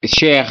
cheikh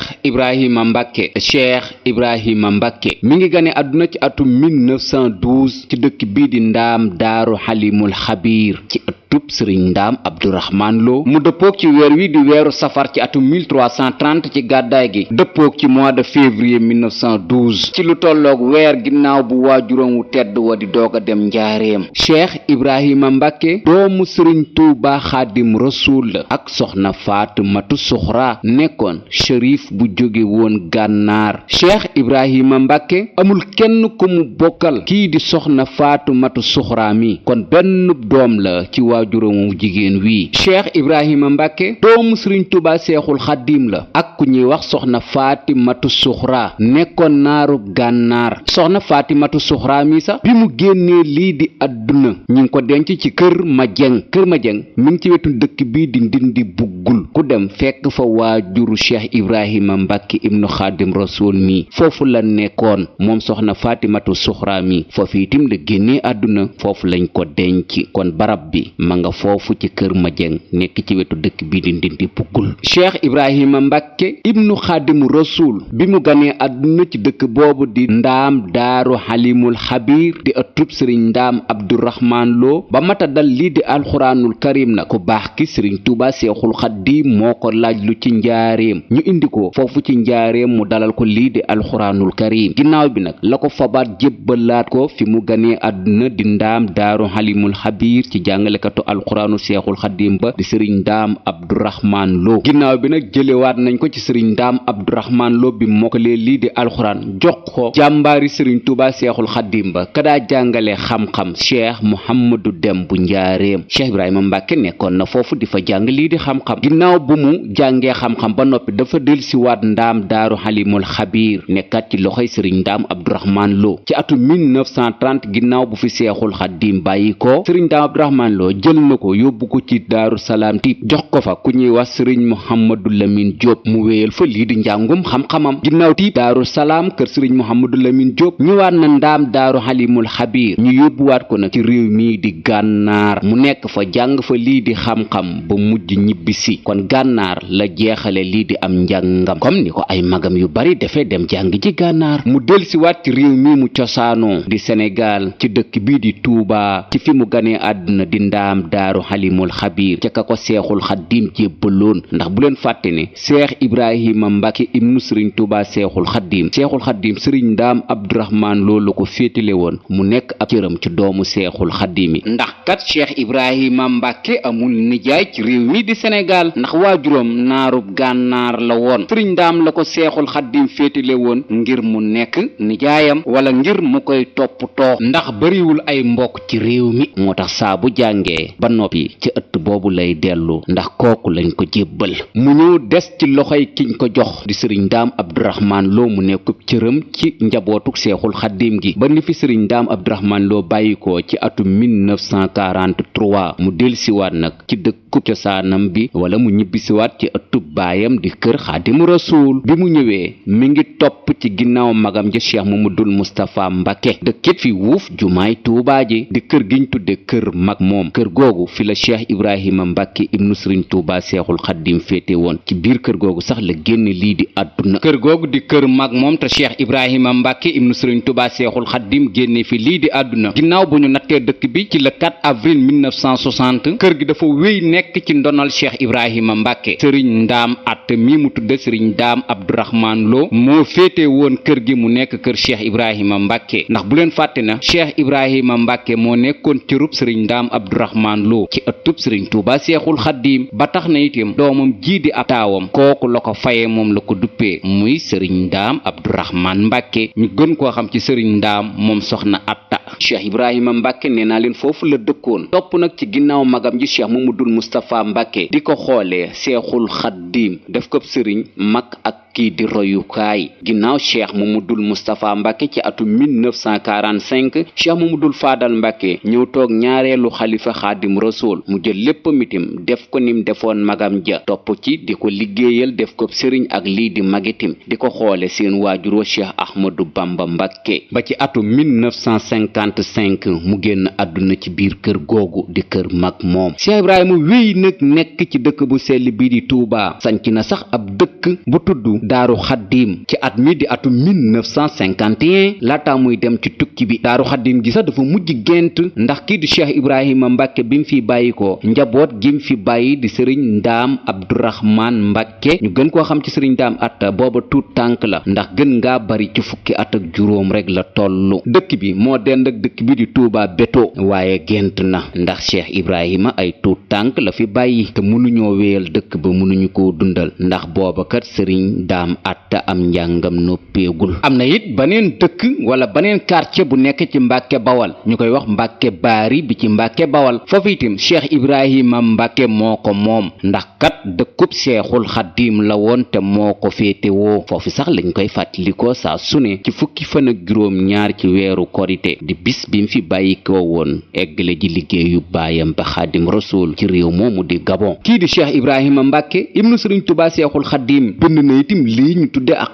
ibrahima mbàkke mi ngi gane àdduna ci atum 1912 ci dëkk bii di ndaam daaru xalimul xabiir ci ëttub sëriñ ndaam abdourahman lo mu dëppoog ci weer wi di weeru safar ci atum 1330 ci gàddaay gi dëppoog ci mois de février 1912 ci lu tolloog weer ginnaaw bu waajuram wu tedd wa di doog a dem njaareem cheikh ibrahima mbàkke doomu sëriñ tuuba xaadim rasuul la ak soxna faatumatu suxra nekkoon shérif bu jóge woon gànnaar cheikh ibrahima mbàkke amul kenn ku mu bokkal kii di soxna faatumatu suxra mi kon benn doom la ci waajuramu jigéen wii cheikh ibrahima mbàkke doomu sëriñ tuuba seexul xaddiim la ak ku ñuy wax soxna faatimatu suxra nekkoon naaru gànnaar soxna faatimatu suxra mi sax bi mu génnee lii di àdduna ñi ngi ko denc ci kër ma jeng mi ngi ci wetu dëkk bii di ndindi buggul ku dem fekk fa waajuru cheikh ibrahima mbàkke ibnu xaadim rasul mi foofu la nekkoon moom soxna faatimatu suxra mi foofu itam la génnee àdduna foofu lañ ko denc kon barab bi ma nga foofu ci kër ma jeng nekk ci wetu dëkk bii di ndindi buggul cheikh ibrahima mbàkke ibnu xaadim rasul bi mu ganee àdduna ci dëkk boobu di ndaam daaru xalimul xabiir di ëttub sëriñ ndaam abdourahman lo ba mata dal lii di alxuraanul karim na ku baax ki sëriñ tuuba seexul xaddiim moo ko laaj lu ci njaareem ñu indi ko foofu ci njaareem mu dalal ko lii di alxuraanul karim ginnaaw bi nag la ko fabaat jébbalaat ko fi mu ganee àdduna di ndaam daaru xalimul xabiir ci jàngalekatu alxuraanu seexul xaddiim ba di sëriñ ndaam abdourahman lo ginnaaw bi nag jëlewaat nañ ko ci sëriñ ndaam abdourahman lo bi mokkalee lii di alxuraan jox ko jàmbaari sëriñ tuuba seexul xaddiim ba kadaa jàngale xam-xam cheikh muhammadu dem bu njaareem cheikh ibrahima mbàkke nekkoon na foofu di fa jàng lii di xam-xam ginnaaw bu mu jàngee xam-xam ba noppi dafa dellusiwaat ndaam daaru xalimul xabiir nekkaat ci loxoy sëriñ ndaam abdourahman lo ci atum 1930 ginnaaw bu fi seexul xaddiim bàyyi ko sëriñ ndaam abdourahman lo jël na ko yóbbu ko ci daaru salaam tiib jox ko fa ku ñuy wax sëriñ muhammadu lamin jóob mu wéyal fa lii di njàngum xam-xamam ginnaaw tiib daaru salaam kër sëriñ muhammadu lamin jóob ñëwaat na ndaam daaru xalimul xabiir ñu yóbbuwaat ko nag ci réew mii di gànnaar mu nekk fa jàng fa lii di xam-xam ba mujj ñibbisi kon gànnaar la jeexale lii di am njàngam comme ni ko ay magam yu bari defee dem jàng ci gànnaar mu delsiwaat ci réew mi mu cosaanoo di Sénégal ci dëkk bii di Touba ci fi mu ganee àdduna di ndaam daaru xalimul xabiir ca ka ko seexul xaddiim jébbaloon ndax bu leen fàtte ne seex ibrahima mbàkke ibnu sëriñ Touba seexul xaddiim sëriñ ndaam abdourahman loolu ko féetale woon mu nekk ab cëram ci doomu seexul xaddiim yi ndax kat cheikh ibrahima mbàkke amul nijaay ci réew mi di Sénégal ndax waajuram naarub gànnaar la woon sëriñ ndaam la ko seexul xaddiim féetale woon ngir mu nekk nijaayam wala ngir mu koy toppatoo ndax bariwul ay mbokk ci réew mi moo tax saa bu jàngee ba noppi ci ëtt boobu lay dellu ndax kooku lañ ko jébbal mu ñëw des ci loxoy kiñ ko jox di sëriñ ndaam abdourahman loo mu nekkub cëram ci njabootuk seexul xaddiim gi ba ni fi sëriñ ndaam abdourahman loo bàyyi ko ci atum 1943 mu delsiwaat nag ci dëkkub cosaanam bi wala mu ñibbisiwaat ci ëttub baayam di kër xaadimu rasuul bi mu ñëwee mi ngi topp ci ginnaaw magam ja cheikh mamadul mustapha mbàkke dëkkit fi wuuf jumaay tuubaa ji di kër giñ tudde kër mag moom kër googu fi la cheikh ibrahima mbàkke ibnu sëriñ tuubaa seexul xaddiim féete woon ci biir kër googu sax la génn lii di àdduna kër googu di kër mag moom te cheikh ibrahima mbàkke ibnu sëriñ tuubaa seexul xaddiim génne fi lii di àdduna ginnaaw bu ñu nattee dëkk bi ci le 4 avril 1960 kër gi dafa wéy nekk ci ndonal cheikh ibrahima mbàkke sëriñ ndaam at mi mu tudde sëriñ ndaam abdourahman lo moo féete woon kër gi mu nekk kër cheikh ibrahima mbàkke ndax bu leen fàtte na cheikh ibrahima mbàkke moo nekkoon cërub sëriñ ndaam abdourahman lo ci ëttub sëriñ tuuba seexul xaddiim ba tax na itam doomam jii di ab taawam kooku la ko faye moom la ko duppee muy sëriñ ndaam abdourahman mbàkke ñu gën koo xam ci sëriñ ndaam moom soxna atta cheikh ibrahima mbàkke nee naa leen foofu la dëkkoon topp nag ci ginnaaw magam ji cheikh mamadul mustapha mbàkke di ko xoolee seexul xaddiim def ko sëriñ mag ak kii di royukaay. ginnaaw cheikh mamadul moustapha mbàkke ci atum 1945 cheikh mamadul faadal mbàkke ñëw toog ñaareelu xalifa xaadim rasul mu jël léppam itam def ko nim defoon magam ja topp ci di ko liggéeyal def ko sëriñ ak lii di magitim di ko xoole seen waajur wa cheikh ahmadu bamba mbàkke ba ci atum 1955 mu génn àdduna ci biir kër googu di kër mag moom. cheikh ibrahima wéy nag nekk ci dëkk bu sell bii di Touba sanc na sax ab dëkk bu tudd daaru xaddiim ci at mi di atum 1951 laata muy dem ci tukki bi. daaru xaddiim gi sax dafa mujj gént ndax kii di cheikh ibrahima mbàkke bi mu fi bàyyi ko njaboot gi mu fi bàyyi di sëriñ ndaam abdourahman mbàkke ñu gën koo xam ci sëriñ ndaam atta booba tuut tànk la ndax gën ngaa bari ci fukki at ak juróom rek la tollu. dëkk bi moo dend ak dëkk bi di Touba Béto waaye gént na ndax cheikh ibrahima ay tuut tànk la fi bàyyi te mënuñoo wéyal dëkk ba mënuñu koo dundal ndax booba kat sëriñ daam atta am njàngam noppeegul. am na it baneen dëkk wala baneen quartier bu nekk ci mbàkke bawal ñu koy wax mbàkke baari bi ci mbàkke bawal foofu itam cheikh ibrahima mbàkke moo ko moom ndax kat dëkkub seexul xaddiim la woon te moo ko féetewoo. foofu sax lañ koy fàttalikoo saa sune ci fukki fan ak juróom ñaar ci weeru korite di bis bi mu fi bàyyikoo woon eggale ji liggéeyu baayam ba xaadim rasul ci réew moomu di Gabon. kii di cheikh ibrahima mbàkke ibnu sëriñ tubaa seexul xaddiim bind na itam lii ñu tudde ak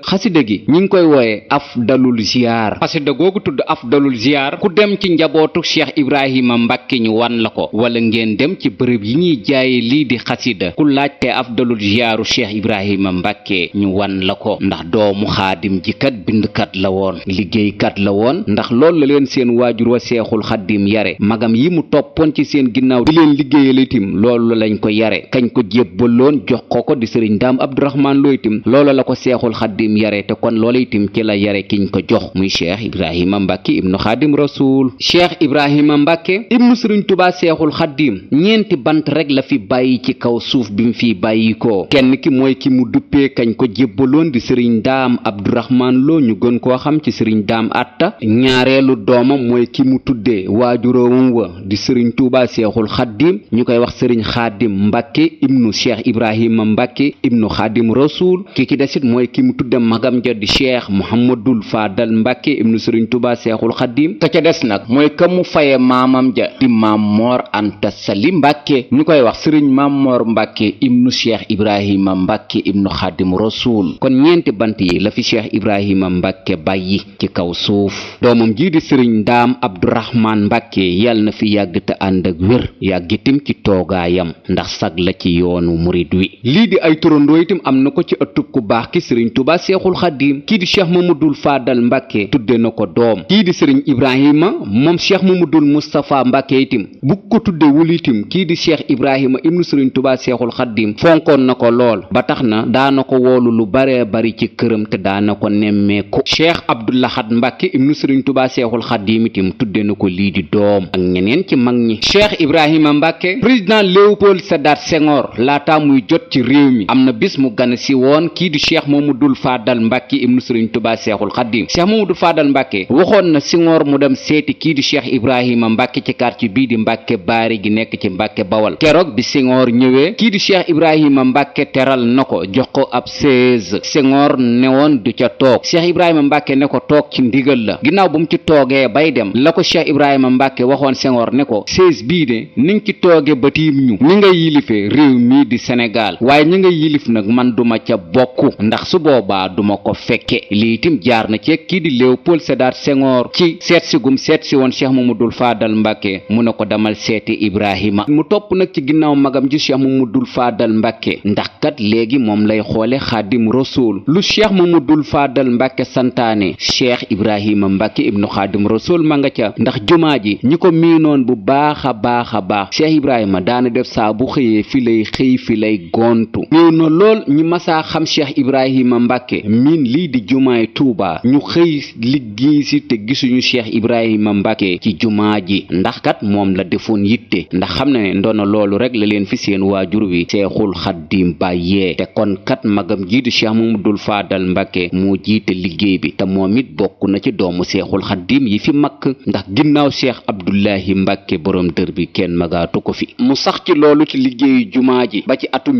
xasida gi ñi ngi koy wooye afdalul ziyaar. xasida googu tudd afdalul ziyaar ku dem ci njabootu cheikh ibrahima mbàkke ñu wan la ko wala ngeen dem ci bërëb yi ñuy jaaye lii di xasida ku laajte afdalul ziyaaru cheikh ibrahima mbàkke ñu wan la ko ndax doomu xaadim ji kat bindkat la woon liggéeykat la woon ndax loolu la leen seen waajur wa seexul xaddiim yare magam yi mu toppoon ci seen ginnaaw di leen liggéeyal itim loolu lañ ko yare kañ ko jébbaloon jox ko di sëriñ daam abdourahman loo itim loolu la ko seexul xaddiim yare te kon loolu itim ci la yare kiñ ko jox muy cheikh ibrahima mbàkke ibnu xaadim rasul. cheikh ibrahima mbàkke ibnu sëriñ tubaa seexul xaddiim ñeenti bant rek la fi bàyyi ci kaw suuf bi mu fi bàyyi ko kenn ki mooy ki mu duppee kañ ko jébbaloon di sëriñ daam abdourahman loo ñu gën koo xam ci sëriñ daam atta. ñaareelu doomam mooy ki mu tuddee waajuróomam wa di sëriñ tuubaa seexul xaddiim ñu koy wax sëriñ xaadim mbàkke ibnu cheikh ibrahima mbàkke ibnu xaadim rasul. ki ci desit mooy ki mu tudde magam ja di cheikh muhammadul faadal mbàkke ibnu sëriñ tuubaa seexul xaddiim. ka ca des nag mooy ka mu faye maamam ja di maam moor anta sali mbàkke ñu koy wax sëriñ maam moor mbàkke ibnu cheikh ibrahima mbàkke ibnu xaadim rasul. kon ñeenti bant yi la fi cheikh ibrahima mbàkke bàyyi ci kaw suuf. doomam jii di sëriñ daam abdourahman mbàkke yàlla na fi yàgg te ànd ak wér yàggitim ci toogaayam ndax sag la ci yoonu murid wi. lii di ay turandoo itam am na ko ci ëttub ku baax ki sëriñ tubaa seexul xaddiim. kii di cheikh mamadul faadal mbàkke tudde na ko doom. kii di sëriñ ibrahima moom cheikh mamadul mustapha mbàkke itam bu ko tudde wul itam kii di cheikh ibrahima ibnu sëriñ tubaa seexul xaddiim fonkoon na ko lool ba tax na daana ko woolu lu bare bari ci këram te daana ko nemmeeku. cheikh abdoulahat mbàkke ibnu sëriñ tubaa seexul xaddiim itam tudde na ko lii di doom ak ñeneen ci mag ñi. cheikh ibrahima mbàkke président léopold sédar senghor laata muy jot ci réew mi am na bis mu gane si woon kii di cheikh mamadul faadal mbàkke ibnu sëriñ tubaa seexul xaddiim. cheikh mamadul faadal mbàkke waxoon na senghor mu dem seeti kii di cheikh ibrahima mbàkke ci quartier bii di mbàkke baari gi nekk ci mbàkke bawal. keroog bi senghor ñëwee kii di cheikh ibrahima mbàkke teral na ko jox ko ab chaise. senghor newoon du ca toog cheikh ibrahima mbàkke ne ko toog ci ndigal la. ginnaaw bu mu ci toogee bay dem la ko cheikh ibrahima mbàkke waxoon senghor ne ko chaise bii de ni nga ci tooge ba tiim ñu ni nga yilife réew mii di sénégal waaye ñi nga yilif nag man duma ca bokk ndax su boobaa duma ko fekke. lii itam jaar na ci kii di léopold sédar senghor ci seetsi gum seetsi woon cheikh mamadul faadal mbàkke mu ne ko demal seeti ibrahima. mu topp nag ci ginnaaw magam ji cheikh mamadul faadal mbàkke ndax kat léegi moom lay xoole xaadim rasul. lu cheikh mamadul faadal mbàkke santaane cheikh ibrahima mbàkke ibnu xaadim rasul ma nga ca ndax jumaa ji ñi ko miinoon bu baax a baax cheikh ibrahima daana def saa bu xëyee fi lay xëy fi lay gontu. ñëw na lool ñi masaa xam cheikh ibrahima mbàkke miin lii di jumaay tuuba ñu xëy liggéey si te gisuñu cheikh ibrahima mbàkke ci jumaa ji ndax kat moom la defoon yitte ndax xam na ne ndoona loolu rek la leen fi seen waajur wi seexul xaddiim bàyyee te kon kat magam ji di cheikh mamadul faadal mbàkke moo jiite liggéey bi te moom it bokk na ci doomu seexul xaddim yi fi mag ndax ginnaaw cheikh abdullahi mbàkke borom dër bi kenn magaatu ko fi mu sax ci loolu ci liggéeyu jumaa ji ba ci atum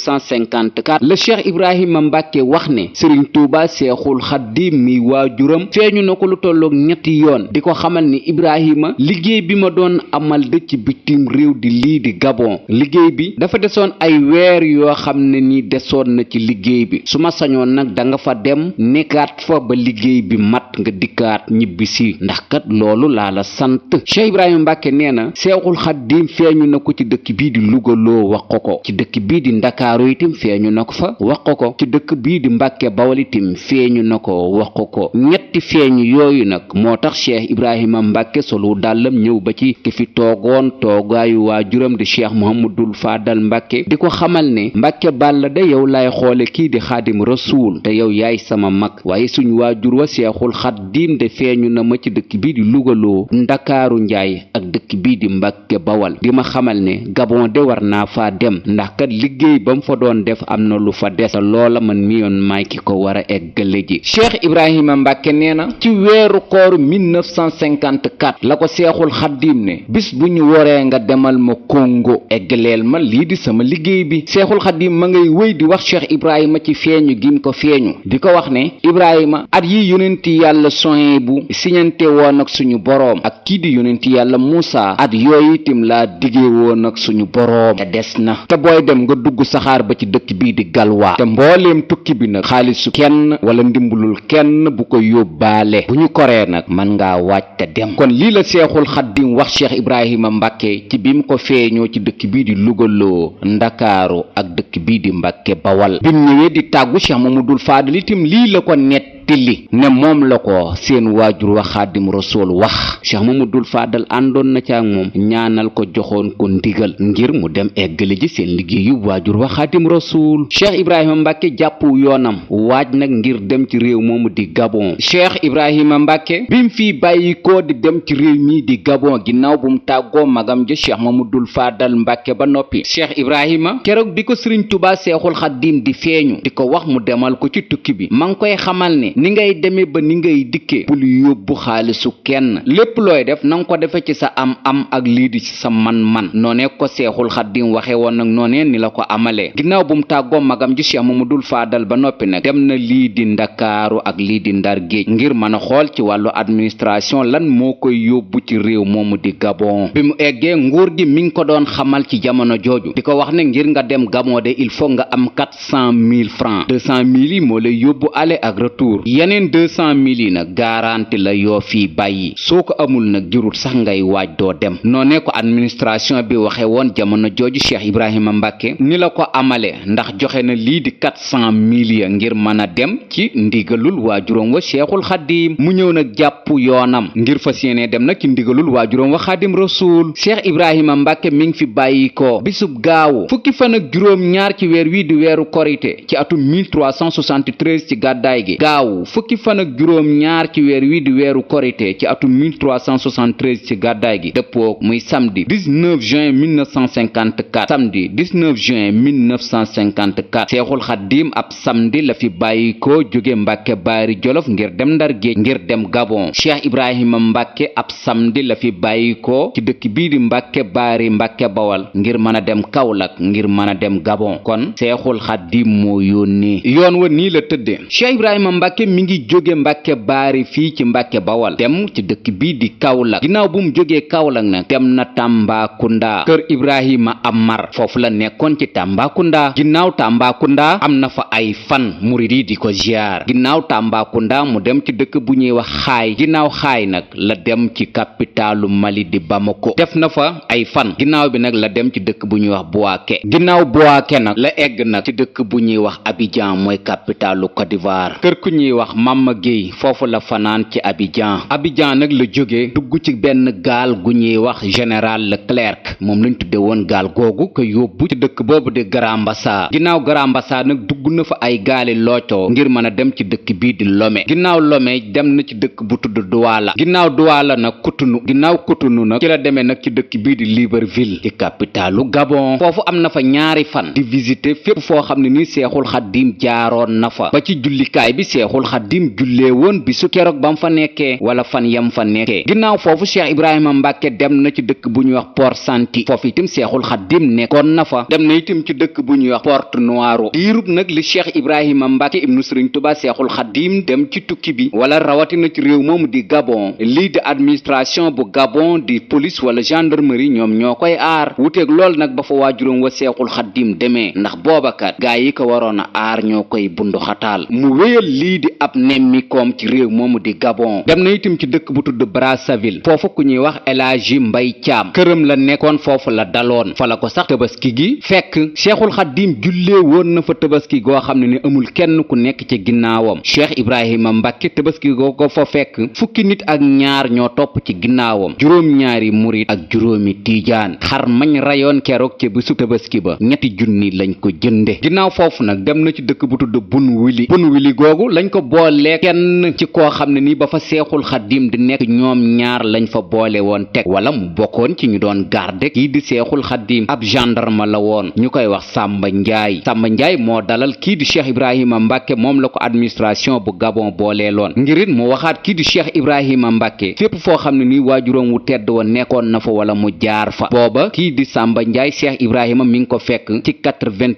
1954 le cheikh ibrahima mbàkke wax ne sëriñ tuuba seexul xaddim mi waajuram feeñu na ko lu tolloog ñetti yoon di ko xamal ni ibrahima liggéey bi ma doon amal de ci bitim réew di lii di Gabon liggéey bi dafa desoon ay weer yoo xam ne ni desoon na ci liggéey bi su ma sañoon nag danga fa dem nekkaat fa ba liggéey bi mat nga dikkaat ñibbisi ndax kat loolu laa la sant Cheikh Ibrahima Mbàkke nee na seexul xaddim feeñu na ko ci dëkk bii di Louga loo wax ko ci dëkk bii di Ndakaaru itam feeñu na ko fa wax ko ci dëkk bii di Mbàkke Bawol itam feeñu na ko wax ko ñetti feeñu yooyu nag moo tax Cheikh Ibrahima Mbàkke solu dàllam ñëw ba ci ki fi toogoon toogaayu waajuram di Cheikh Mouhamadul Fadal Mbàkke di ko xamal ne Mbàkke Bàlla de yow lay xoole kii di xaadim rasuul te yow yaay sama mag waaye suñu waajur wa seexul xaddim de feeñu na ma ci dëkk bii di lugaloo Ndakaaru njaay ak dëkk bii di Mbàkke Bawal di ma xamal ne Gabon de war naa faa dem ndax kat liggéey ba mu fa doon def am na lu fa des loola man mi yoon maay ki ko war a eggale ji Cheikh Ibrahima Mbàkke nee na ci weeru koor 1954 la ko seexul xaddim ne bis bu ñu woree nga demal ma Congo eggaleel ma lii di sama liggéey bi seexul xaddim ma ngay wéy di wax Cheikh Ibrahima ci feeñu gim ko feeñu di ko wax ne Ibrahima at yi yonenti yàlla soye bu siñante woon ak suñu boroom ak kii di yonenti yàlla Muusa at yooyu itam laa diggee woon ak suñu boroom te des na te booy dem nga dugg saxaar ba ci dëkk bii di Galwaa te mbooleem tukki bi nag xaalisu kenn wala ndimbalul kenn bu ko yóbbaale bu ñu koree nag man ngaa waaj te dem kon lii la seexul xaddim wax Cheikh Ibrahima Mbàkke ci bi mu ko feeñoo ci dëkk bii di lugaloo Ndakaaru ak dëkk bii di Mbàkke Bawal bi mu ñëwee di tàggu Cheikh Mamadul Faadal itam lii la ko nettali ne moom la ko seen waajur wa xaadim rasul wax Cheikh Mamadul Faadal àndoon na ca ak moom ñaanal ko joxoon ko ndigal ngir mu dem eggale ji seen liggéeyu waajur wa xaadim rasul Cheikh Ibrahima Mbàkke jàpp yoonam waaj nag ngir dem ci réew moomu di Gabon Cheikh Ibrahima Mbàkke bi mu fii bàyyi ko di dem ci réew mii di Gabon ginnaaw bu mu tàggoo magam ja Cheikh Mamadul Faadal Mbàkke ba noppi Cheikh Ibrahima keroog bi ko Sëriñ Tuubaa seexul xaddim di feeñu di ko wax mu demal ko ci tukki bi ma ngi koy xamal ne ni ngay demee ba ni ngay dikkee bul yóbbu xaalisu kenn lépp looy def na nga ko defe ci sa am ak lii di ci sa man-man noonee ko seexul xaddim waxe woon nag noonee ni la ko amalee ginnaaw bu mu tàggoo magam ji Cheikh Mamadul Faadal ba noppi nag dem na lii di Ndakaaru ak lii di Ndar géej ngir mën a xool ci wàllu administration lan moo koy yóbbu ci réew moomu di Gabon bi mu eggee nguur gi mi ngi ko doon xamal ci jamono jooju di ko wax ne ngir nga dem Gabon de il faut nga am 400 000 francs 200 000 yi moo lay yóbbu aller ak retour yeneen 200 000 yi nag garanti la yoo fii bàyyi soo ko amul nag jurut sax ngay waaj doo dem noonee ko administration bi waxe woon jamono jooju Cheikh Ibrahima Mbàkke ni la ko amale ndax joxe na lii di 400 000 ya ngir mën a dem ci ndigalul waajuram wa Cheikhul Xadim mu ñëw nag jàpp yoonam ngir fas yéene dem nag ci ndigalul waajuram wa Xadim Rasul Cheikh Ibrahima Mbàkke mi ngi fi bàyyi ko bisub gaawu fukki fan ak juróom ñaar ci weer wii di weeru korite ci atum 1373 ci gàddaay gi gaawu fukki fan ak juróom ñaar ci weer wii di weeru korite ci atum 1373 ci gàddaay gi dëppoo muy samedi 19 juin 1954 samedi 19 juin 1954 Seexul Xaddim ab samedi la fi bàyyi ko jóge Mbàkke Baari Jolof ngir dem Ndar géej ngir dem Gabon Cheikh Ibrahima Mbàkke ab samedi la fi bàyyi ko ci dëkk bii di Mbàkke Baari Mbàkke Bawal ngir mën a dem Kaolack ngir mën a dem Gabon kon Seexul Xaddim moo yónnee yoon wa nii la tëdde Cheikh Ibrahima Mbàkke mi ngi jóge Mbàkke Baari fii ci Mbàkke Bawal dem ci dëkk bii di Kaolack ginnaaw bu mu jógee Kaolack nag dem na Tambacounda kër Ibrahima Amar foofu la nekkoon ci Tambacounda ginnaaw Tambacounda am na fa ay fan murid yi di ko ziar ginnaaw Tambacounda mu dem ci dëkk bu ñuy wax Xaay ginnaaw Xaay nag la dem ci capitalu Mali di Bamako def na fa ay fan ginnaaw bi nag la dem ci dëkk bu ñuy wax Bouaké ginnaaw Bouaké nag la egg nag ci dëkk bu ñuy wax Abidjan mooy capitalu Côte d'Ivoire kër ku ñuy wax Mama Gueye foofu la fanaan ci Abidjan nag la jóge dugg ci benn gaal gu ñuy wax général Leclerc moom lañ tudde woon gaal googu ko yóbbu ci dëkk boobu di Grand Bassam ginnaaw Grand Bassam nag dugg na fa ay gaali loocoo ngir mën a dem ci dëkk bii di Lomé ginnaaw Lomé dem na ci dëkk bu tudd Douala ginnaaw Douala nag Cotonou nag ci la demee nag ci dëkk bii di Libreville di capitalu Gabon foofu am na fa ñaari fan di visiter fépp foo xam ne ni Seexul Xaddim jaaroon na fa ba ci jullikaay bi Seexul seexul xaddim jullee woon bisu keroog bam fa nekkee wala fan yam fa nekkee. ginnaaw foofu cheikh ibrahima mbàkke dem na ci dëkk bu ñuy wax Port Santi foofu itam seexul xaddim nekkoon na fa. dem na itam ci dëkk bu ñuy wax Porte Noire. diirub nag li cheikh ibrahima mbàkke ibnu sëriñ tuba seexul xaddim dem ci tukki bi wala rawatina ci réew moomu di Gabon lii di administration bu Gabon di police wala gendarmerie ñoom ñoo koy aar. wuteeg lool nag ba fa waajuróom wa seexul xaddim demee ndax boobakat gaa yi ko waroon a aar ñoo koy bundu xataal. mu wéyal lii di ab nemmikoom ci réew moomu di Gabon. dem na itam ci dëkk bu tudd Brazzaville foofu ku ñuy wax El Hadji Mbay Caam këram la nekkoon foofu la daloon fa la ko sax tabaski gi fekk seexul xaddim jullee woon na fa tabaski goo xam ne ni amul kenn ku nekk ci ginnaawam. cheikh ibrahima mbàkke tabaski goo ko fa fekk fukki nit ak ñaar ñoo topp ci ginnaawam juróom-ñaari murit ak juróomi tiijaan. xar mañ rayoon keroog ci bisu tabaski ba ñetti junni lañ ko jënde. ginnaaw foofu nag dem na ci dëkk bu tudd Bunwili googu lañ ko boole kenn ci koo xam ne ni ba fa seexul xaddim di nekk ñoom ñaar lañ fa boole woon teg wala mu bokkoon ci ñu doon garde kii di seexul xaddim ab gendarme la woon ñu koy wax Samba Njaay moo dalal kii di cheikh ibrahima mbàkke moom la ko administration bu Gabon booleeloon ngirit mu waxaat kii di cheikh ibrahima mbàkke fépp foo xam ne ni waajuróom wu tedd wa nekkoon na fa wala mu jaar fa. booba kii di Samba Njaay cheikh ibrahima mi ngi ko fekk ci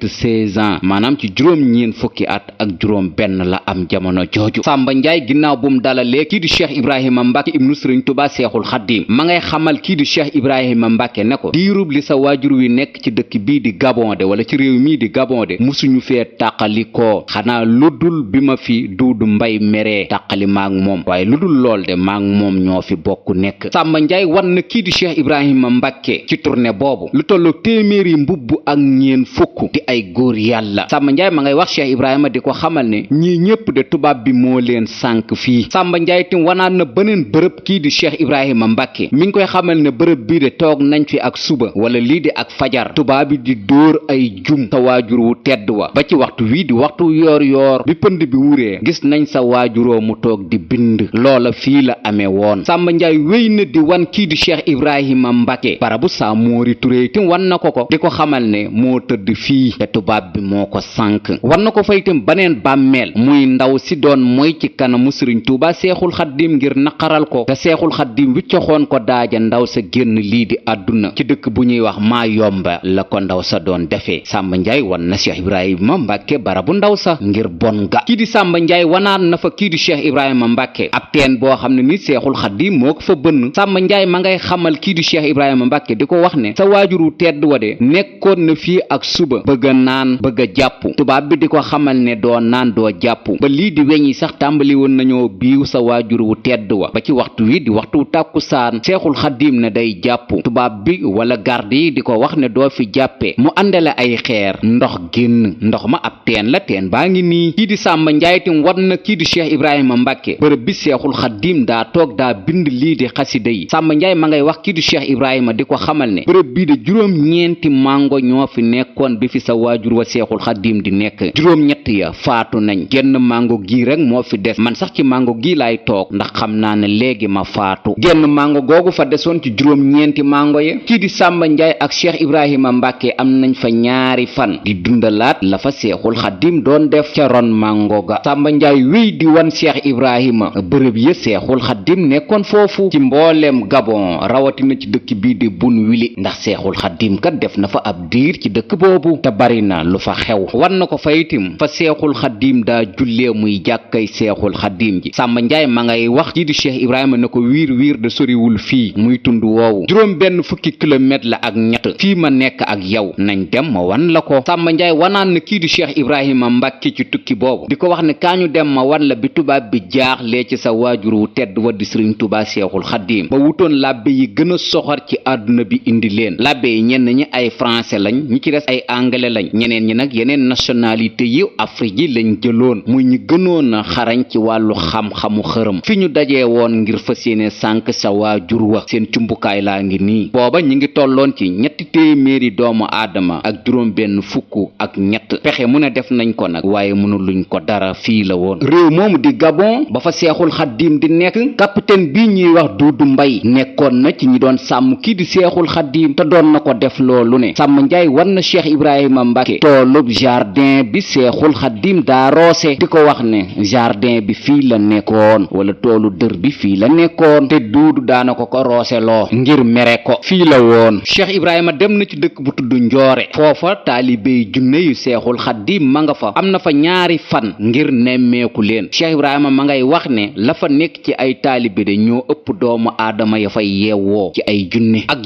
96 ans maanaam ci juróom-ñeen fukki at ak juróom benn la am jamono jooju. Samba Njaay ginnaaw bu mu dalalee kii di cheikh ibrahima mbàkke ibnu sëriñ tuba seexul xaddim ma ngay xamal kii di cheikh ibrahima mbàkke ne ko diirub li sa waajur wi nekk ci dëkk bii di Gabon de wala ci réew mii di Gabon de musuñu fee tàqalikoo xanaa lu dul bi ma fi Duudu Mbay meree tàqali maag moom waaye lu dul lool de maag moom ñoo fi bokk nekk. Samba Njaay wan na kii di cheikh ibrahima mbàkke ci tournée boobu lu tollu téeméeri mbubb ak ñeen fukk di ay góor yàlla. Samba Njaay ma ngay wax cheikh ibrahima di ko xamal ne ñii ñépp de tubaab bi moo leen sànk fii. Samba Njaay tim wanaat na beneen bërëb kii di cheikh ibrahima mbàkke mi ngi koy xamal ne bërëb bii de toog nañ fi ak suba wala lii di ak fajar tubaab bi di dóor ay jum sa waajur wu tedd wa ba ci waxtu wii di waxtu yoor bi pënd bi wuree gis nañ sa waajuroo mu toog di bind loola fii la amee woon. Samba Njaay wéy na di wan kii di cheikh ibrahima mbàkke barabu Samori Touré itam wan na ko di ko xamal ne moo tëdd fii te tubaab bi moo ko sànk. wan na ko fa itam baneen bàmmeel muy ndaw si doon mooy ci kanamu sëriñ tuuba seexul xaddim ngir naqaral ko te seexul xaddim wiccoxoon ko daaja ndaw sa génn lii di àdduna ci dëkk bu ñuy wax maa yomba la ko ndaw sa doon defee. Samba Njaay wan na cheikh ibrahima mbàkke barabu ndaw sa ngir bon ga. kii di Samba Njaay wanaan na fa kii di cheikh ibrahima mbàkke ab teen boo xam ne ni seexul xaddim moo ko fa bënn. Samba Njaay ma ngay xamal kii di cheikh ibrahima mbàkke di ko wax ne sa waajuru tedd wa de nekkoon na fii ak suba bëgg a naan bëgg a jàpp tubaab bi di ko xamal ne doo naan doo jàpp ba lii di weñ yi sax tàmbali woon nañoo biiw sa waajur wu tedd wa ba ci waxtu wi di waxtu tàkkusaan seexul xaddim ne day jàpp tubaab bi wala garde yi di ko wax ne doo fi jàppee mu àndale ay xeer ndox génn ndox ma ab teen la teen baa ngi nii. kii di Samba Njaay tim war na kii di cheikh ibrahima mbàkke bërëb bi seexul xaddim daa toog daa bind lii di xasida yi. Samba Njaay ma ngay wax kii di cheikh ibrahima di ko xamal ne bërëb bii de juróom-ñeenti mango ñoo fi nekkoon bi fi sa waajur wa seexul xaddim di nekk juróom-ñett ya faatu nañ genn mango gii rek moo fi des man sax ci mango gii laay toog ndax xam naa ne léegi ma faatu. genn mango googu fa desoon ci juróom-ñeenti mango ya kii di Samba Njaay ak cheikh ibrahima mbàkke am nañ fa ñaari fan di dundalaat la fa seexul xaddim doon def ca ron mango ga. Samba Njaay wéy di wan cheikh ibrahima bërëb ya seexul xaddim nekkoon foofu ci mbooleem Gabon rawatina ci dëkk bii di Bunwili ndax seexul xaddim kat def na fa ab diir ci dëkk boobu te bari na lu fa xew. wan na ko fa itim fa seexul xaddim daa jullee muy jàkkay seexul xaddim ji. Samba Njaay ma ngay wax kii di cheikh ibrahima ne ko wiir de soriwul fii muy tund woowu juróom benn fukki kilomètre la ak ñett fii ma nekk ak yow nañ dem ma wan la ko. Samba Njaay wanaan na kii di cheikh ibrahima mbàkke ci tukki boobu di ko wax ne kaañu dem ma wan la bi tubaab bi jaaxlee ci sa waajur wu tedd wa di sëriñ tuuba seexul xaddim ba wutoon labbe yi gën a soxor ci àdduna bi indi leen. labbe yi ñenn ñi ay français lañ ñi ci des ay anglais lañ ñeneen ñi nag yeneen nationalité yi Afrique yi lañ jëloon muy ñi gënoon a xarañ ci wàllu xam-xamu xërëm fi ñu dajee woon ngir fas yéene sànk sa waajur wa seen cumbukaay laa ngi nii. booba ñi ngi tolloon ci 300 doomu aadama ak juróom benn fukk ak ñett pexe mu ne def nañ ko nag waaye mënu luñ ko dara fii la woon. réew moomu di Gabon ba fa seexul xaddim di nekk capitaine bii ñuy wax Duudu Mbay nekkoon na ci ñi doon sàmm kii di seexul xaddim te doon na ko def loolu ne. Samba Njaay war na cheikh ibrahima mbàkke toolub jardin bi seexul xaddim daa roose di ko wax ne jardin bi fii la nekkoon wala toolu dër bi fii la nekkoon te duudu daana ko roose loo ngir mere ko fii la woon. cheikh ibrahima dem na ci dëkk bu tudd njoore foofa taalibey junne yu seexul xaddim ma nga fa am na fa ñaari fan ngir nemmeeku leen. cheikh ibrahima ma ngay wax ne la fa nekk ci ay taalibe de ñoo ëpp doomu aadama ya fay yeewoo ci ay junne ak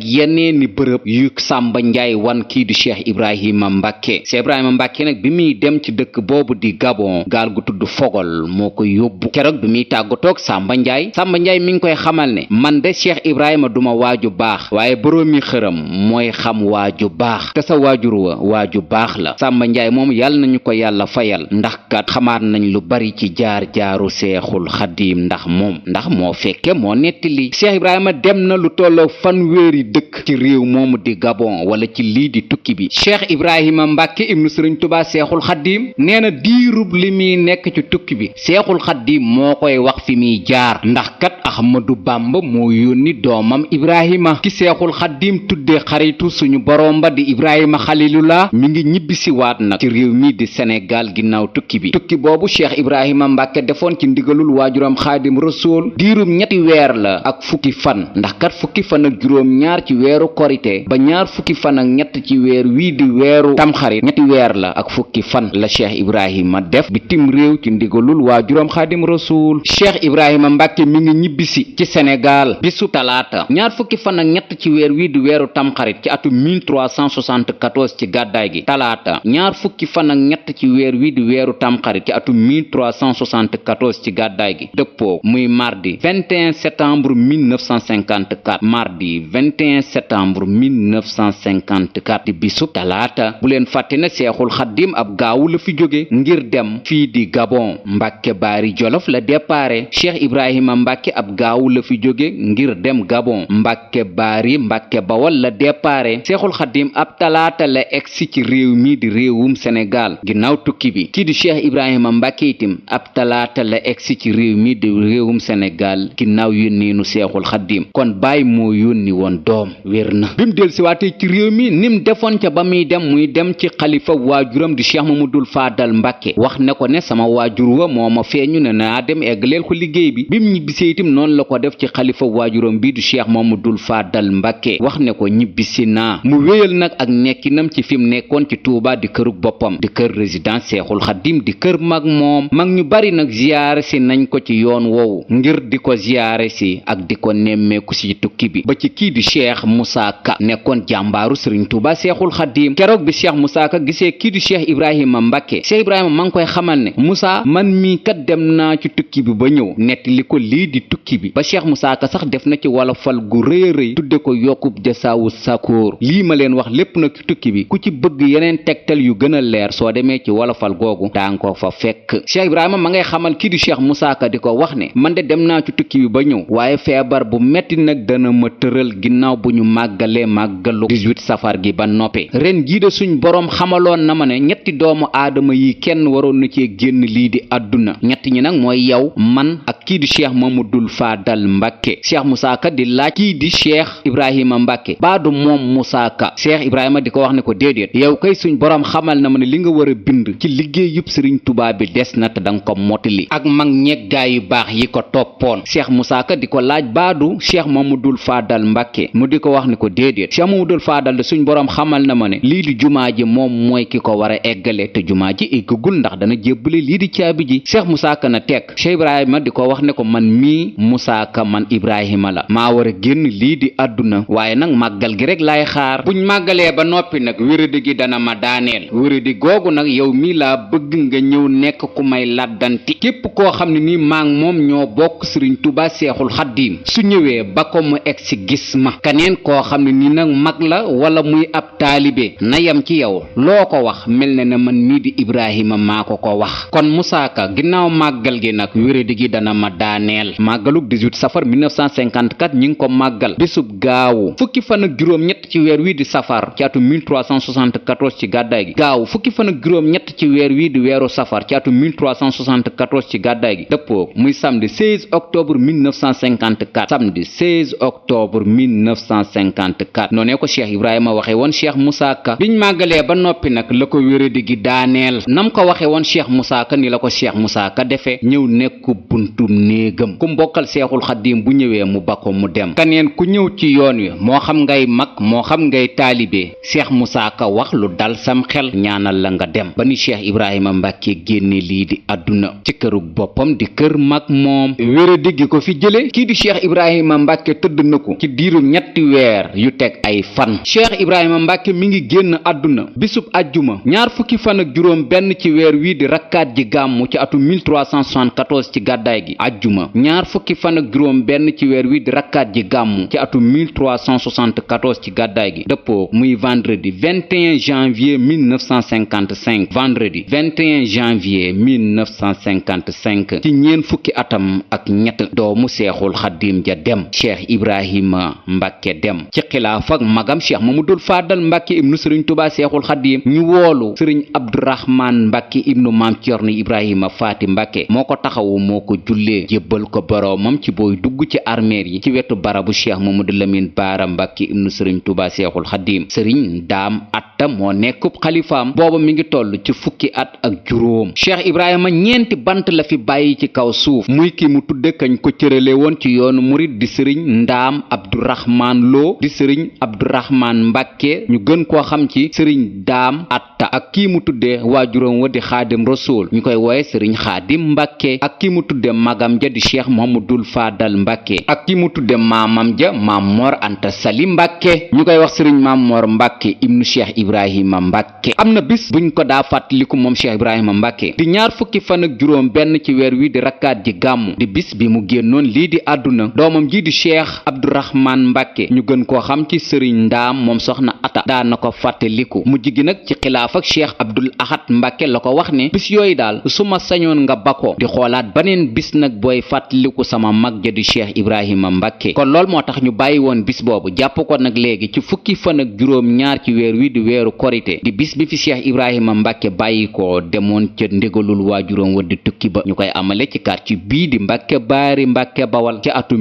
yeneeni bërëb yu Sàmba Njaay wan kii di cheikh ibrahima mbàkke. cheikh ibrahima mbàkke nag bi muy dem ci dëkk boobu di Gabon gaal gu tudd Fogol moo ko yóbbu. keroog bi muy tàggatoog Sàmba Njaay mi ngi koy xamal ne man de cheikh ibrahima duma waaju baax waaye boroomi xërëm mooy xam waaju baax te sa waajur wa waaju baax la. Sàmba Njaay moom yàlla nañu ko yàlla fayal ndax kat xamaat nañ lu bari ci jaar-jaaru seexul xaddiim ndax moo fekke moo nettali. cheikh ibrahima dem na lu tolloo fanweeri dëkk ci réew moomu di Gabon wala ci lii di tukki bi. cheikh ibrahima mbàkke ibnu sëriñ tubaa seexul xaddiim nee na diirub li muy nekk ci tukki bi seexul xaddiim moo koy wax fi muy jaar ndax kat ahmadu bamba moo yónni doomam ibrahima ki seexul xaddiim tudde xaritu suñu boroom ba di ibrahima xalilullah mi ngi ñibbisi waat nag ci réew mi di Sénégal ginnaaw tukki bi. tukki boobu cheikh ibrahima mbàkke defoon ci ndigalul waajuram xaadim rasool diirum ñetti weer la ak fukki fan ndax kat fukki fan ak juróom ñaar ci weeru korite ba ñaar fukki fan ak ñett ci weer wii di weeru tamxarit ñetti weer la ak fukki fan la cheikh ibrahima def bitim réew ci ndigalul waajuram xaadim rasool. cheikh ibrahima mbàkke mi ngi ñibbisi ci Sénégal bisu talaata ñaar fukki fan ak ñett ci weer wii di weeru tamxarit ci atum 1374 ci gàddaay gi talaata ñaar fukki fan ak ñett ci weer wii di weeru tamxarit ci atum 1374 ci gàddaay gi dëppoo muy mardi 21 septembre 1954 mardi 21 septembre 1954 di bisu talaata. bu leen fàtte ne seexul xaddim ab gaawu la fi jóge ngir dem fii di Gabon mbàkke baari jolof la déparé. cheikh ibrahima mbàkke ab gaawu la fi jóge ngir dem Gabon mbàkke baari mbàkke bawol la déparé. seexul xaddim ab talaata la egsi ci réew mi di réewum Sénégal ginnaaw tukki bi. kii di cheikh ibrahima mbàkke itam ab talaata la egsi ci réew mi di réewum Sénégal ginnaaw yónneenu seexul xaddim kon baay moo yónni woon doom wér na. bi mu del siwaatee ci réew mi nim defoon ca ba muy dem ci xalifa waajuram di cheikh mamadul faadal mbàkke wax ne ko ne sama waajur wa moo ma feeñu ne naa dem eggaleel ko liggéey bi. bi mu ñibbisee itam noonu la ko def ci xalifa waajuram bii di cheikh mamadul faadal mbàkke wax ne ko ñibbisi naa. mu wéyal nag ak nekkinam ci fi mu nekkoon ci Touba di kërug boppam di kër résidence seexul xaddim di kër mag moom mag ñu bari nag ziyaare si nañ ko ci yoon woowu ngir di ko ziyaare si ak di ko nemmeeku si tukki bi ba ci kii di cheikh Moussa Ka nekkoon jàmbaaru sëriñ Touba seexul xaddim keroog bi cheikh Moussa Ka gisee kii di cheikh ibrahima mbàkke cheikh ibrahima ma ngi koy xamal ne Moussa man mii kat dem naa ci tukki bi ba ñëw nettali ko lii di tukki bi ba cheikh Moussa Ka sax def na ci wolofal gu rëy rëy tudde ko yokkub jasaawu sakoor. lii ma leen wax lépp nag ci tukki bi ku ci bëgg yeneen tegtal yu gën a leer soo demee ci wolofal googu daanga ko fa fekk. cheikh ibrahima ma ngay xamal kii di cheikh Moussa Ka di ko wax ne man de dem naa ci tukki bi ba ñëw waaye feebar bu metti nag dana ma tëral ginnaaw bu ñu màggalee màggalu 18 safar gi ba noppi ren jii de suñ boroom xamaloon na ma ne ñetti doomu aadama yi kenn waroon na cee génn lii di àdduna ñett ñi nag mooy yow man ak kii di cheikh mamadul faadal mbàkke. cheikh Moussa Ka di laaj kii di cheikh ibrahima mbàkke baadu moom Moussa Ka. cheikh ibrahima di ko wax ne ko déedéet yow kay suñ boroom xamal na ma ne li nga war a bind ci liggéey yëpp sëriñ Tuubaa bi des na te danga ko mottali ak mag ñeeg gaa yu baax yi ko toppoon. cheikh Moussa Ka di ko laaj baadu cheikh mamadul faadal mbàkke mu di ko wax ne ko déedéet cheikh mamadul faadal de suñ boroom xamal na ma ne lii di jumaa ji moom mooy ki ko war a eggale te jumaa ji eggagul ndax dana jébbale lii di caabi ji. cheikh Moussa Ka na tekk cheikh ibrahima di ko wax ne ko man mii Moussa Ka man ibrahima la maa war a génn lii di àdduna waaye nag màggal gi rek laay xaar buñ màggalee ba noppi nag wéradi gi dana ma daaneel wéradi googu nag yow mii laa bëgg nga ñëw nekk ku may laddanti képp koo xam ne nii maa ngi moom ñoo bokk sëriñ Tuubaa seexul xaddiim su ñëwee ba ko mu egg si gis ma kaneen koo xam ne nii nag mag la wala muy ab taalibe na yam ci yow loo ko wax mel na ne man mii di ibrahima maa ko wax kon Moussa Ka ginnaaw màggal gi nag wéradi gi dana ma daaneel. màggalug 18 safar 1954 ñi ngi ko màggal bisub gaawu fukki fan ak juróom ñett ci weer wii di safar ci atum 1374 ci gàddaay gi gaawu fukki fan ak juróom ñett ci weer wii di weeru safar ci atum 1374 ci gàddaay gi dëppoo muy samedi 16 octobre 1954 samedi 16 octobre 1954 noonee ko cheikh ibrahima waxe woon cheikh Moussa Ka biñ màggalee ba noppi nag la ko wéradi gi daaneel. nam ko waxe woon Cheikh Moussa Ka ni la ko Cheikh Moussa Ka defe ñëw nekku buntum néegam ku mbokkal seexul xaddim bu ñëwee mu ba ko mu dem. kaneen ku ñëw ci yoon wi moo xam ngay mag moo xam ngay taalibe Cheikh Moussa Ka wax lu dal sam xel ñaanal la nga dem ba ni Cheikh Ibrahima Mbàkke génne lii di àdduna ci këru boppam di kër mag moom. wéra diggi ko fi jële kii di Cheikh Ibrahima Mbàkke tëdd na ko ci diiru ñetti weer yu teg ay fan. Cheikh Ibrahima Mbàkke mi ngi génn àdduna bisub ajjuma ñaar fukki fan ak juróom benn ci weer wii di rakkaat ji gàmmu ci atum 1374 ci gàddaay gi ajjuma ñaar fukki fan ak juróom benn ci weer wii di rakkaat ji gàmmu ci atum 1374 ci gàddaay gi dëppoo muy vendredi 21 janvier 1955 vendredi 21 janvier 1955 ci ñeen fukki atam ak ñett doomu seexul xaddim ja dem Cheikh Ibrahima Mbàkke dem ci xilaaf ak magam Cheikh Mamadul Faadal Mbàkke ibnu sëriñ Tuubaa seexul xaddim ñu woolu sëriñ Abdourahman Mbàkke ibnu maam Cerno Ibrahima Faati Mbàkke moo ko taxawu moo ko jullee jébbal ko boroomam ci booy dugg ci armeer yi ci wetu barabu Cheikh Mamadou Lamine Baara Mbàkke ibnu sëriñ Tuubaa seexul xaddim sëriñ Daam Atta moo nekkub xalifaam booba mi ngi toll ci fukki at ak juróom Cheikh Ibrahima ñeenti bant la fi bàyyi ci kaw suuf muy ki mu tudde kañ ko cërale woon ci yoonu murit di sëriñ Ndaam Abdourahman Lo di sëriñ Abdourahman Mbàkke ñu gën koo xam ci sëriñ Daam Atta ak kii mu tudde waajuram wa di Xaadim Rasuul ñu koy wooye sëriñ Xaadim Mbàkke ak kii mu tudde magam ja di Cheikh Mohamadul Faadal Mbàkke ak kii mu tudde maamam ja Maam Mor Anta Sali Mbàkke ñu koy wax sëriñ Maam Mor Mbàkke ibnu Cheikh Ibrahima Mbàkke am na bis buñ ko daa fàttaliku moom Cheikh Ibrahima Mbàkke di ñaar fukki fan ak juróom benn ci weer wi di rakkaat ji gàmmu di bis bi mu génnoon lii di àdduna doomam ji di Cheikh Abdourahman Mbàkke ñu gën koo xam ci sëriñ Ndaam moom soxna Ata daa na ko fàttaliku mujj gi nag ci xilaaf ak Cheikh Abdul Ahad Mbàkke la ko wax ne bis yooyu daal su ma sañoon nga bako di xoolaat baneen bis nag booy fàttaliku sama mag ja di Cheikh Ibrahima Mbàkke kon lool moo tax ñu bàyyi woon bis boobu jàpp ko nag léegi ci fukki fan ak juróom ñaar ci weer wi di weeru korite di bis bi fi Cheikh Ibrahima Mbàkke bàyyi ko demoon ca ndigalul waajuram wa di tukki ba ñu koy amale ci quartier bii di Mbàkke Baari Mbàkke Bawal ci atum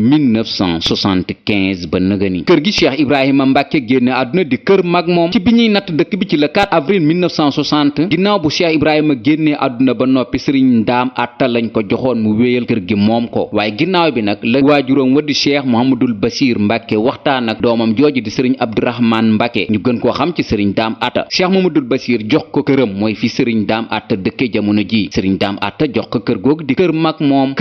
1975 ba nëgëni kër gi Cheikh Ibrahima Mbàkke génne àdduna di kër mag moom ci bi ñuy natt dëkk bi ci le 4 avril 1960 ginnaaw bu Cheikh Ibrahima génnee àdduna ba noppi sëriñ Ndaam Atta lañ ko joxoon mu wéyal kër gi moom ko waaye ginnaaw bi nag la waajuram wa di Cheikh Mohamadul Basiir Mbàkke waxtaan ak doomam jooju di sëriñ Abdourahman Mbàkke ñu gën koo xam ci sëriñ Daam Atta Cheikh Mohamadul Basiir jox ko këram mooy fi sëriñ Daam Atta dëkke jamono ji sëriñ Daam Atta jox ko kër googu di kër mag moom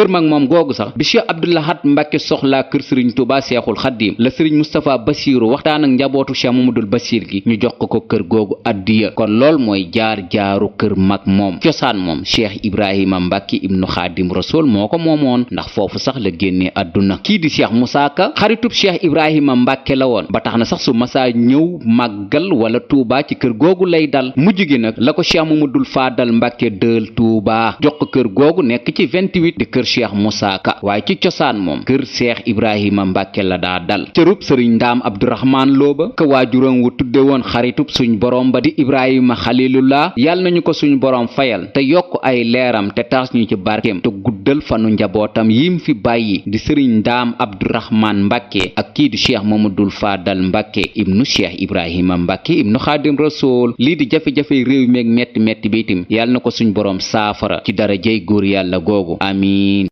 googu sax bi Cheikh Abdoul Ahad Mbàkke soxlaa kër sëriñ Tuubaa seexul xaddim la sëriñ Moustapha Basiiru waxtaan ak njabootu Cheikh Mohamadul Basiir gi ñu jox ko kër googu addiya kon lool mooy jaar-jaaru kër mag moom cosaan moom Cheikh Ibrahima Mbàkke ibnu Xaadim Rasuul moo ko moomoon ndax foofu sax la génnee àdduna kii di Cheikh Moussa Ka xaritub Cheikh Ibrahima Mbàkke la woon ba tax na sax su masaa ñëw màggal wala Tuubaa ci kër googu lay dal mujj gi nag la ko Cheikh Mamadul Faadal Mbàkke dël Tuubaa jox ko kër googu nekk ci 28 di kër Cheikh Moussa Ka waaye ci cosaan moom kër Cheikh Ibrahima Mbàkke la daa dal cërub sëriñ Ndaam Abdourahman Lo ba ka waajuram wu tudde woon xaritub suñ borom ba di Ibrahima Xalilullah yàlla nañu ko suñ borom fayal te yokk ay leeram te taas ñu ci barkeem te guddal fanu njabootam yim fi bàyyi di sëriñ Ndaam Abdourahman Mbàkke ak kii di Cheikh Mamadul Faadal Mbàkke ibnu Cheikh Ibrahima Mbàkke ibnu Xaadim Rasuul lii di jafe-jafe réew meeg metti bi itam yàlla na ko suñ borom saafara ci darajay góor yàlla googu amiin